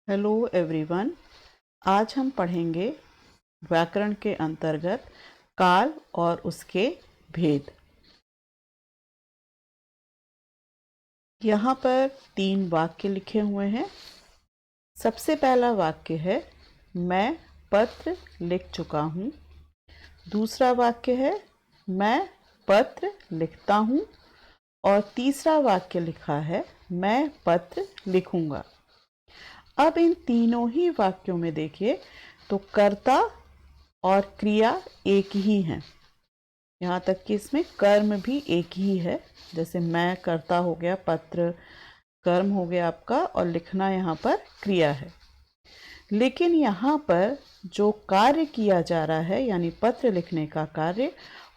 Hello everyone. आज हम पढ़ेंगे व्याकरण के अंतर्गत काल और उसके भेद। यहाँ पर 3 वाक्य लिखे हुए हैं। सबसे पहला वाक्य है मैं पत्र लिख चुका हूँ। दूसरा वाक्य है मैं पत्र लिखता हूँ। और तीसरा वाक्य लिखा है मैं पत्र लिखूंगा। अब इन तीनों ही वाक्यों में देखिए तो कर्ता और क्रिया एक ही है। यहाँ तक कि इसमें कर्म भी एक ही है। जैसे मैं कर्ता हो गया, पत्र कर्म हो गया आपका, और लिखना यहाँ पर क्रिया है। लेकिन यहाँ पर जो कार्य किया जा रहा है यानी पत्र लिखने का कार्य,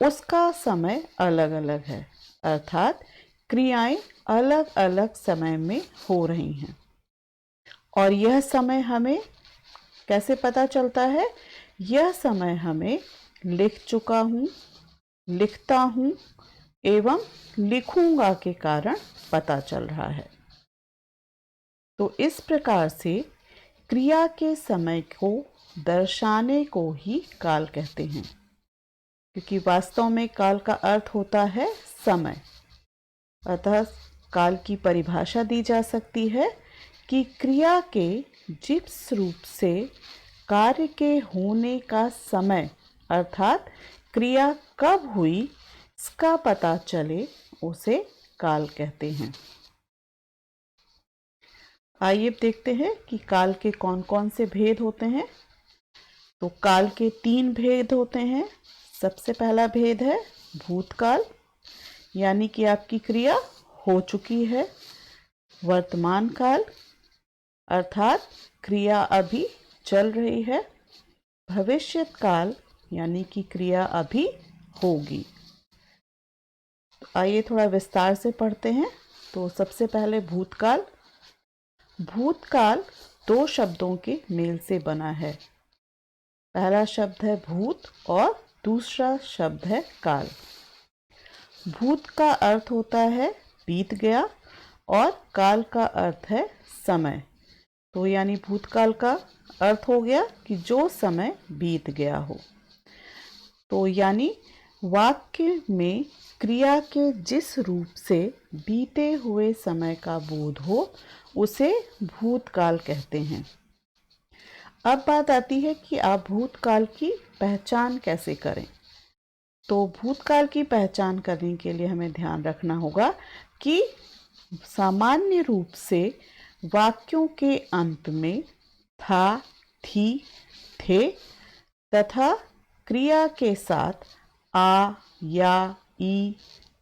उसका समय अलग अलग है। अर्थात क्रियाएं अलग अलग समय में हो रही हैं। और यह समय हमें कैसे पता चलता है? यह समय हमें लिख चुका हूँ, लिखता हूँ एवं लिखूंगा के कारण पता चल रहा है। तो इस प्रकार से क्रिया के समय को दर्शाने को ही काल कहते हैं, क्योंकि वास्तव में काल का अर्थ होता है समय। अतः काल की परिभाषा दी जा सकती है कि क्रिया के जिस रूप से कार्य के होने का समय अर्थात क्रिया कब हुई इसका पता चले, उसे काल कहते हैं। आइए देखते हैं कि काल के कौन कौन से भेद होते हैं। तो काल के 3 भेद होते हैं। सबसे पहला भेद है भूतकाल, यानी कि आपकी क्रिया हो चुकी है। वर्तमान काल अर्थात क्रिया अभी चल रही है। भविष्यत काल यानी कि क्रिया अभी होगी। तो आइए थोड़ा विस्तार से पढ़ते हैं। तो सबसे पहले भूतकाल। भूतकाल 2 शब्दों के मेल से बना है। पहला शब्द है भूत और दूसरा शब्द है काल। भूत का अर्थ होता है बीत गया और काल का अर्थ है समय। तो यानी भूतकाल का अर्थ हो गया कि जो समय बीत गया हो। तो यानी वाक्य में क्रिया के जिस रूप से बीते हुए समय का बोध हो उसे भूतकाल कहते हैं। अब बात आती है कि आप भूतकाल की पहचान कैसे करें। तो भूतकाल की पहचान करने के लिए हमें ध्यान रखना होगा कि सामान्य रूप से वाक्यों के अंत में था, थी, थे तथा क्रिया के साथ आ, या, ई,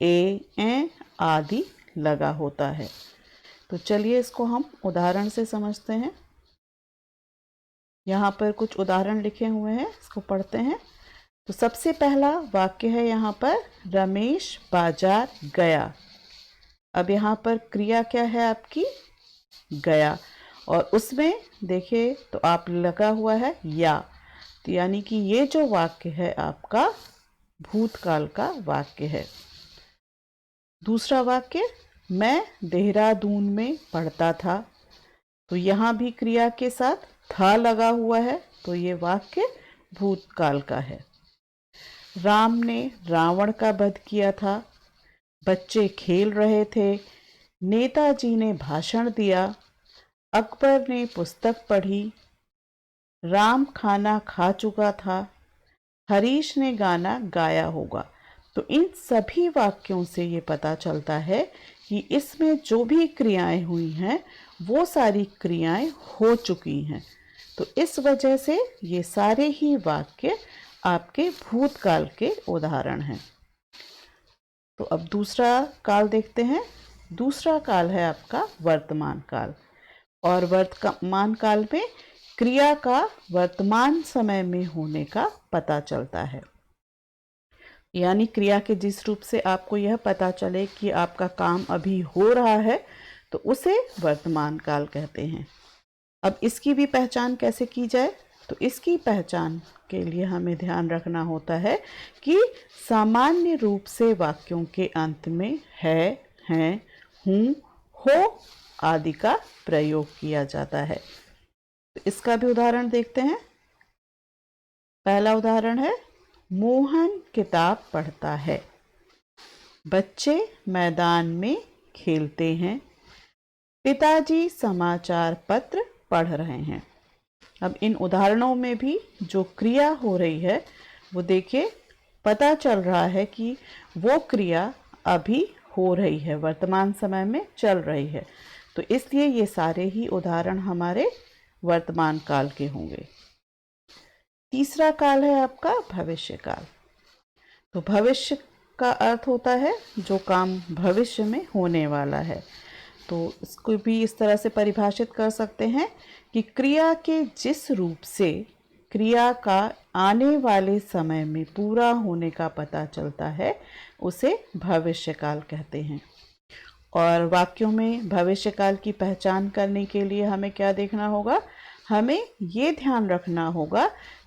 ए आदि लगा होता है। तो चलिए इसको हम उदाहरण से समझते हैं। यहाँ पर कुछ उदाहरण लिखे हुए हैं, इसको पढ़ते हैं। तो सबसे पहला वाक्य है यहाँ पर रमेश बाजार गया। अब यहाँ पर क्रिया क्या है आपकी? गया। और उसमें देखिए तो आप लगा हुआ है या। तो यानी कि ये जो वाक्य है आपका भूतकाल का वाक्य है। दूसरा वाक्य मैं देहरादून में पढ़ता था। तो यहाँ भी क्रिया के साथ था लगा हुआ है, तो ये वाक्य भूतकाल का है। राम ने रावण का वध किया था। बच्चे खेल रहे थे। नेताजी ने भाषण दिया। अकबर ने पुस्तक पढ़ी। राम खाना खा चुका था। हरीश ने गाना गाया होगा। तो इन सभी वाक्यों से ये पता चलता है कि इसमें जो भी क्रियाएं हुई हैं वो सारी क्रियाएं हो चुकी हैं। तो इस वजह से ये सारे ही वाक्य आपके भूतकाल के उदाहरण हैं। तो अब दूसरा काल देखते हैं। दूसरा काल है आपका वर्तमान काल। और वर्तमान काल में क्रिया का वर्तमान समय में होने का पता चलता है। यानी क्रिया के जिस रूप से आपको यह पता चले कि आपका काम अभी हो रहा है, तो उसे वर्तमान काल कहते हैं। अब इसकी भी पहचान कैसे की जाए? तो इसकी पहचान के लिए हमें ध्यान रखना होता है कि सामान्य रूप से वाक्यों के अंत में है, हैं, हूँ, हो आदि का प्रयोग किया जाता है। तो इसका भी उदाहरण देखते हैं। पहला उदाहरण है, मोहन किताब पढ़ता है। बच्चे मैदान में खेलते हैं। पिताजी समाचार पत्र पढ़ रहे हैं। अब इन उदाहरणों में भी जो क्रिया हो रही है वो देखिए, पता चल रहा है कि वो क्रिया अभी हो रही है, वर्तमान समय में चल रही है। तो इसलिए ये सारे ही उदाहरण हमारे वर्तमान काल के होंगे। तीसरा काल है आपका भविष्य काल। तो भविष्य का अर्थ होता है जो काम भविष्य में होने वाला है। तो इसको भी इस तरह से परिभाषित कर सकते हैं कि क्रिया के जिस रूप से क्रिया का आने वाले समय में पूरा होने का पता चलता है उसे भविष्यकाल कहते हैं। और वाक्यों में भविष्यकाल की पहचान करने के लिए हमें क्या देखना होगा? हमें ये ध्यान रखना होगा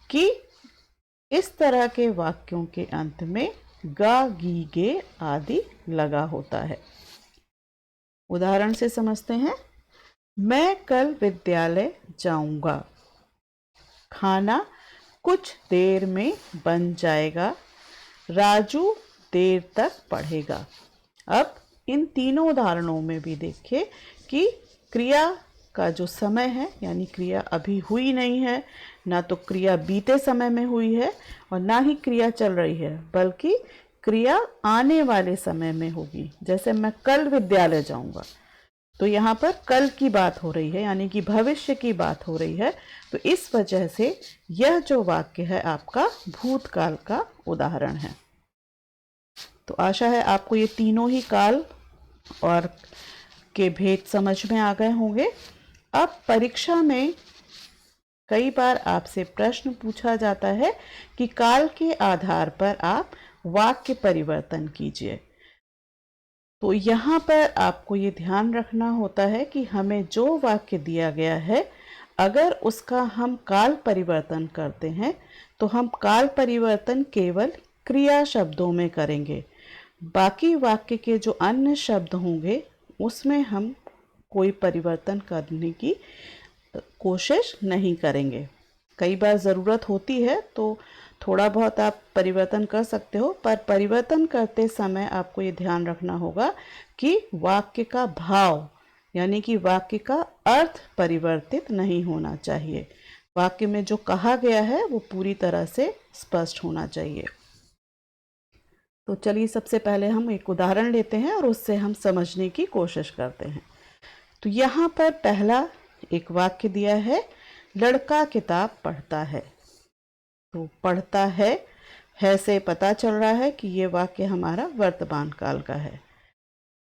कि इस तरह के वाक्यों के अंत में गा, गी, गे आदि लगा होता है। उदाहरण से समझते हैं। मैं कल विद्यालय जाऊंगा। खाना कुछ देर में बन जाएगा। राजू देर तक पढ़ेगा। अब इन तीनों उदाहरणों में भी देखिए कि क्रिया का जो समय है, यानी क्रिया अभी हुई नहीं है, ना तो क्रिया बीते समय में हुई है और ना ही क्रिया चल रही है, बल्कि क्रिया आने वाले समय में होगी। जैसे मैं कल विद्यालय जाऊंगा, तो यहाँ पर कल की बात हो रही है, यानी कि भविष्य की बात हो रही है। तो इस वजह से यह जो वाक्य है आपका भूतकाल का उदाहरण है। तो आशा है आपको ये तीनों ही काल और के भेद समझ में आ गए होंगे। अब परीक्षा में कई बार आपसे प्रश्न पूछा जाता है कि काल के आधार पर आप वाक्य परिवर्तन कीजिए। तो यहाँ पर आपको ये ध्यान रखना होता है कि हमें जो वाक्य दिया गया है, अगर उसका हम काल परिवर्तन करते हैं तो हम काल परिवर्तन केवल क्रिया शब्दों में करेंगे। बाकी वाक्य के जो अन्य शब्द होंगे उसमें हम कोई परिवर्तन करने की कोशिश नहीं करेंगे। कई बार ज़रूरत होती है तो थोड़ा बहुत आप परिवर्तन कर सकते हो, पर परिवर्तन करते समय आपको ये ध्यान रखना होगा कि वाक्य का भाव, यानी कि वाक्य का अर्थ परिवर्तित नहीं होना चाहिए। वाक्य में जो कहा गया है वो पूरी तरह से स्पष्ट होना चाहिए। तो चलिए सबसे पहले हम एक उदाहरण लेते हैं और उससे हम समझने की कोशिश करते हैं। तो यहाँ पर पहला एक वाक्य दिया है, लड़का किताब पढ़ता है। तो पढ़ता है से पता चल रहा है कि ये वाक्य हमारा वर्तमान काल का है।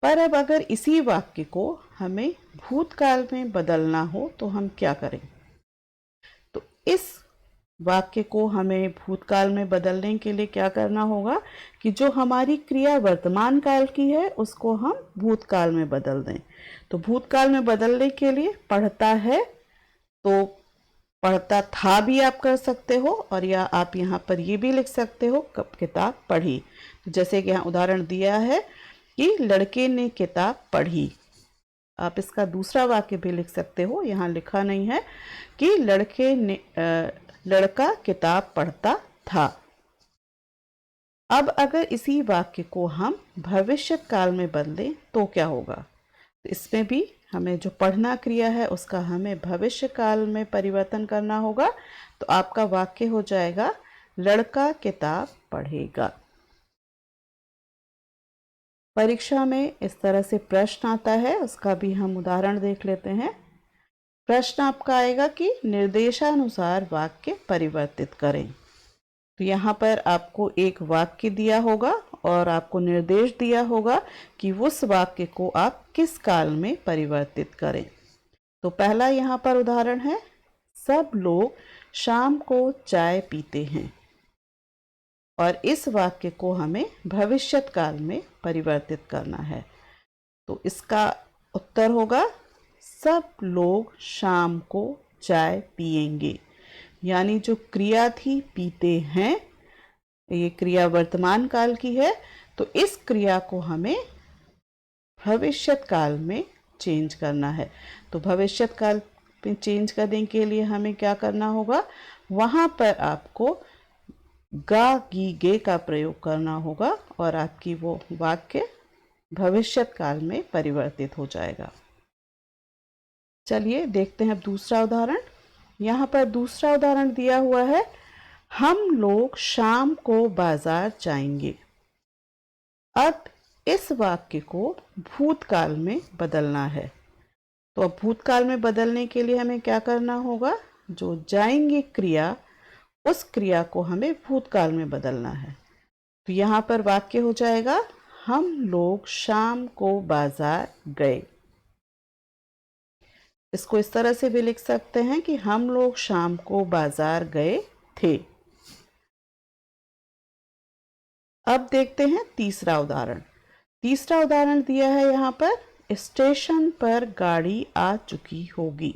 पर अब अगर इसी वाक्य को हमें भूतकाल में बदलना हो तो हम क्या करें? तो इस वाक्य को हमें भूतकाल में बदलने के लिए क्या करना होगा कि जो हमारी क्रिया वर्तमान काल की है उसको हम भूतकाल में बदल दें। तो भूतकाल में बदलने के लिए पढ़ता है तो पढ़ता था भी आप कर सकते हो, और या आप यहाँ पर ये भी लिख सकते हो कब किताब पढ़ी। तो जैसे कि यहाँ उदाहरण दिया है कि लड़के ने किताब पढ़ी। आप इसका दूसरा वाक्य भी लिख सकते हो, यहाँ लिखा नहीं है कि लड़का किताब पढ़ता था। अब अगर इसी वाक्य को हम भविष्य काल में बदलें तो क्या होगा? तो इसमें भी हमें जो पढ़ना क्रिया है उसका हमें भविष्य काल में परिवर्तन करना होगा। तो आपका वाक्य हो जाएगा, लड़का किताब पढ़ेगा। परीक्षा में इस तरह से प्रश्न आता है, उसका भी हम उदाहरण देख लेते हैं। प्रश्न आपका आएगा कि निर्देशानुसार वाक्य परिवर्तित करें। तो यहाँ पर आपको एक वाक्य दिया होगा और आपको निर्देश दिया होगा कि उस वाक्य को आप किस काल में परिवर्तित करें। तो पहला यहाँ पर उदाहरण है, सब लोग शाम को चाय पीते हैं। और इस वाक्य को हमें भविष्यत काल में परिवर्तित करना है। तो इसका उत्तर होगा, सब लोग शाम को चाय पिएंगे। यानी जो क्रिया थी पीते हैं, ये क्रिया वर्तमान काल की है, तो इस क्रिया को हमें भविष्यत काल में चेंज करना है। तो भविष्यत काल में चेंज करने के लिए हमें क्या करना होगा, वहाँ पर आपको गा गी गे का प्रयोग करना होगा और आपकी वो वाक्य भविष्यत काल में परिवर्तित हो जाएगा। चलिए देखते हैं अब दूसरा उदाहरण। यहाँ पर दूसरा उदाहरण दिया हुआ है, हम लोग शाम को बाजार जाएंगे। अब इस वाक्य को भूतकाल में बदलना है। तो अब भूतकाल में बदलने के लिए हमें क्या करना होगा, जो जाएंगे क्रिया, उस क्रिया को हमें भूतकाल में बदलना है। तो यहाँ पर वाक्य हो जाएगा, हम लोग शाम को बाजार गए। इसको इस तरह से भी लिख सकते हैं कि हम लोग शाम को बाजार गए थे। अब देखते हैं तीसरा उदाहरण। तीसरा उदाहरण दिया है यहाँ पर, स्टेशन पर गाड़ी आ चुकी होगी।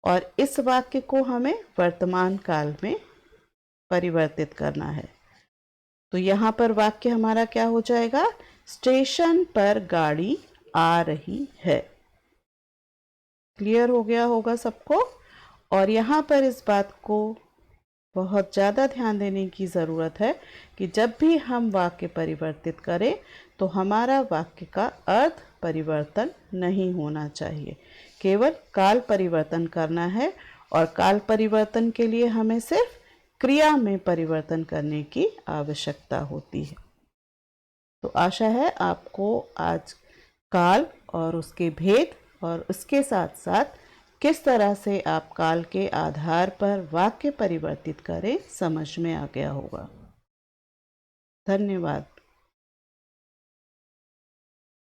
और इस वाक्य को हमें वर्तमान काल में परिवर्तित करना है। तो यहाँ पर वाक्य हमारा क्या हो जाएगा, स्टेशन पर गाड़ी आ रही है। क्लियर हो गया होगा सबको। और यहाँ पर इस बात को बहुत ज़्यादा ध्यान देने की ज़रूरत है कि जब भी हम वाक्य परिवर्तित करें तो हमारा वाक्य का अर्थ परिवर्तन नहीं होना चाहिए, केवल काल परिवर्तन करना है। और काल परिवर्तन के लिए हमें सिर्फ क्रिया में परिवर्तन करने की आवश्यकता होती है। तो आशा है आपको आज काल और उसके भेद और उसके साथ साथ किस तरह से आप काल के आधार पर वाक्य परिवर्तित करें समझ में आ गया होगा। धन्यवाद।